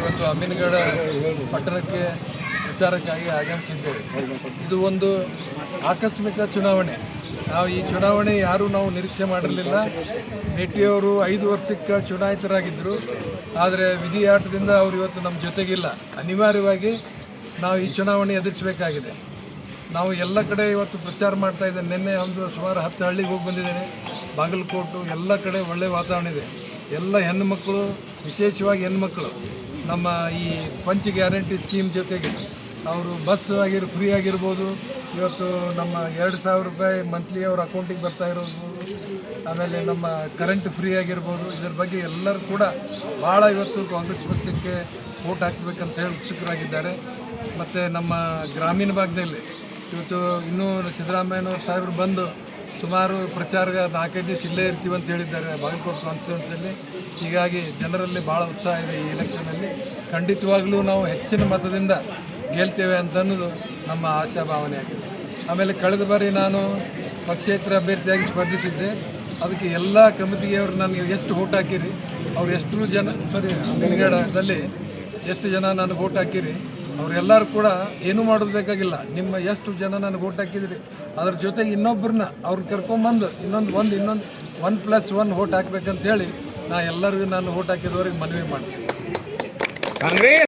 ಇವತ್ತು ಅಮೀನ್ಗಢ ಪಟ್ಟಣಕ್ಕೆ ಪ್ರಚಾರಕ್ಕಾಗಿ ಆಗಮಿಸಿದ್ದೇವೆ. ಇದು ಒಂದು ಆಕಸ್ಮಿಕ ಚುನಾವಣೆ. ನಾವು ಈ ಚುನಾವಣೆ ಯಾರೂ ನಾವು ನಿರೀಕ್ಷೆ ಮಾಡಿರಲಿಲ್ಲ. ಮೇಟಿಯವರು 5 ವರ್ಷಕ್ಕೆ ಚುನಾಯಿತರಾಗಿದ್ದರು. ಆದರೆ ವಿಧಿಯಾಟದಿಂದ ಅವರು ಇವತ್ತು ನಮ್ಮ ಜೊತೆಗಿಲ್ಲ. ಅನಿವಾರ್ಯವಾಗಿ ನಾವು ಈ ಚುನಾವಣೆ ಎದುರಿಸಬೇಕಾಗಿದೆ. ನಾವು ಎಲ್ಲ ಕಡೆ ಇವತ್ತು ಪ್ರಚಾರ ಮಾಡ್ತಾ ಇದ್ದೇನೆ. ನಿನ್ನೆ ಒಂದು ಸುಮಾರು 10 ಹಳ್ಳಿಗೆ ಹೋಗಿ ಬಂದಿದ್ದೇನೆ. ಬಾಗಲಕೋಟು ಎಲ್ಲ ಕಡೆ ಒಳ್ಳೆಯ ವಾತಾವರಣ ಇದೆ. ಎಲ್ಲ ಹೆಣ್ಣುಮಕ್ಕಳು, ವಿಶೇಷವಾಗಿ ಹೆಣ್ಮಕ್ಳು ನಮ್ಮ ಈ ಪಂಚ ಗ್ಯಾರಂಟಿ ಸ್ಕೀಮ್ ಜೊತೆಗೆ ಅವರು ಬಸ್ ಫ್ರೀ ಆಗಿರ್ಬೋದು. ಇವತ್ತು ನಮ್ಮ 2,000 ರೂಪಾಯಿ ಮಂತ್ಲಿ ಅವ್ರ ಅಕೌಂಟಿಗೆ ಬರ್ತಾ ಇರೋದು, ಆಮೇಲೆ ನಮ್ಮ ಕರೆಂಟ್ ಫ್ರೀ ಆಗಿರ್ಬೋದು. ಇದರ ಬಗ್ಗೆ ಎಲ್ಲರೂ ಕೂಡ ಭಾಳ ಇವತ್ತು ಕಾಂಗ್ರೆಸ್ ಪಕ್ಷಕ್ಕೆ ವೋಟ್ ಹಾಕಬೇಕಂತ ಹೇಳಿ ಉತ್ಸುಕರಾಗಿದ್ದಾರೆ. ಮತ್ತು ನಮ್ಮ ಗ್ರಾಮೀಣ ಭಾಗದಲ್ಲಿ ಇವತ್ತು ಇನ್ನೂ ಸಿದ್ದರಾಮಯ್ಯನವ್ರ ಸಾಹೇಬರು ಬಂದು ಸುಮಾರು ಪ್ರಚಾರ 4-5 ದಿವಸ ಇಲ್ಲೇ ಇರ್ತೀವಿ ಅಂತ ಹೇಳಿದ್ದಾರೆ ಬಾಗಲಕೋಟೆ ಕಾನ್ಸ್ಟಿಟ್ಯೂನ್ಸಿಯಲ್ಲಿ. ಹೀಗಾಗಿ ಜನರಲ್ಲಿ ಭಾಳ ಉತ್ಸಾಹ ಇದೆ. ಈ ಎಲೆಕ್ಷನಲ್ಲಿ ಖಂಡಿತವಾಗ್ಲೂ ನಾವು ಹೆಚ್ಚಿನ ಮತದಿಂದ ಗೆಲ್ತೇವೆ ಅಂತ ಅನ್ನೋದು ನಮ್ಮ ಆಶಾಭಾವನೆ ಆಗಿದೆ. ಆಮೇಲೆ ಕಳೆದ ಬಾರಿ ನಾನು ಪಕ್ಷೇತರ ಅಭ್ಯರ್ಥಿಯಾಗಿ ಸ್ಪರ್ಧಿಸಿದ್ದೆ. ಅದಕ್ಕೆ ಎಲ್ಲ ಕಮಿಟಿಗೆಯವರು ನನಗೆ ಎಷ್ಟು ವೋಟ್ ಹಾಕಿರಿ, ಅವ್ರು ಎಷ್ಟು ಜನ ಅಮೀನ್ಗಢದಲ್ಲಿ ಎಷ್ಟು ಜನ ನನಗೆ ವೋಟ್ ಹಾಕಿರಿ, ಅವರೆಲ್ಲರೂ ಕೂಡ ಏನೂ ಮಾಡೋದು ಬೇಕಾಗಿಲ್ಲ. ನಿಮ್ಮ ಎಷ್ಟು ಜನ ನನಗೆ ವೋಟ್ ಹಾಕಿದ್ರಿ ಅದ್ರ ಜೊತೆಗೆ ಇನ್ನೊಬ್ಬರನ್ನ ಅವ್ರನ್ನ ಕರ್ಕೊಂಬಂದು ಇನ್ನೊಂದು 1+1 ವೋಟ್ ಹಾಕ್ಬೇಕಂತ ಹೇಳಿ ಎಲ್ಲರಿಗೂ ನಾನು ವೋಟ್ ಹಾಕಿದವ್ರಿಗೆ ಮನವಿ ಮಾಡ್ತೀನಿ.